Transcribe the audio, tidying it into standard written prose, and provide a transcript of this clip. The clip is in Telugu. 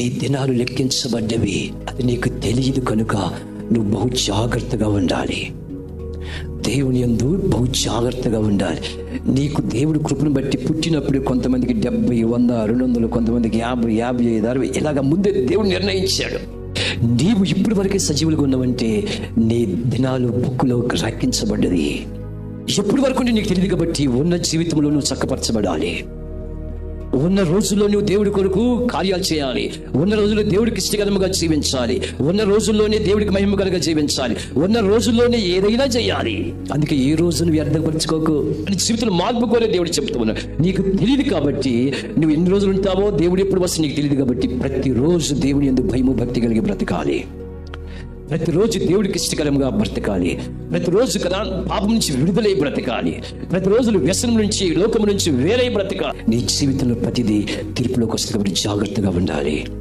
నీ దినాలు లెక్కించబడ్డవి. అది నీకు తెలియదు కనుక నువ్వు బహు జాగ్రత్తగా ఉండాలి. దేవుని యందు బహు జాగ్రత్తగా ఉండాలి. నీకు దేవుడి కృపను బట్టి పుట్టినప్పుడు కొంతమందికి 70, 100, 200, కొంతమందికి 50, 55, 60 ఇలాగా ముందే దేవుడు నిర్ణయించాడు. నీవు ఇప్పటి వరకే సజీవులుగా ఉన్నావంటే నీ దినాలు బుక్కులో రాకించబడ్డది. ఎప్పటి వరకు నీకు తెలియదు కాబట్టి ఉన్న జీవితంలో నువ్వు చక్కపరచబడాలి. ఉన్న రోజుల్లో నువ్వు దేవుడి కొరకు కార్యాలు చేయాలి. ఉన్న రోజుల్లో దేవుడికి ఇష్టకరముగా జీవించాలి. ఉన్న రోజుల్లోనే దేవుడికి మహిమకరంగా జీవించాలి. ఉన్న రోజుల్లోనే ఏదైనా చేయాలి. అందుకే ఏ రోజును వ్యర్థపరచుకోకు అని జీవితంలో మార్పు కోరే దేవుడు చెప్తూ ఉన్నాడు. నీకు తెలియదు కాబట్టి నువ్వు ఎన్ని రోజులు ఉంటావో దేవుడు ఎప్పుడు వస్తే నీకు తెలియదు కాబట్టి ప్రతిరోజు దేవుని యందు భయము భక్తి కలిగి బ్రతకాలి. ప్రతిరోజు దేవుడికి ఇష్టకరంగా బ్రతకాలి. ప్రతిరోజు కదా పాపం నుంచి విడుదలై బ్రతకాలి. ప్రతిరోజు వ్యసనం నుంచి లోకం నుంచి వేరై బ్రతకాలి. నీ జీవితంలో ప్రతిదీ తీర్పులోకి వస్తుంది కాబట్టి జాగ్రత్తగా ఉండాలి.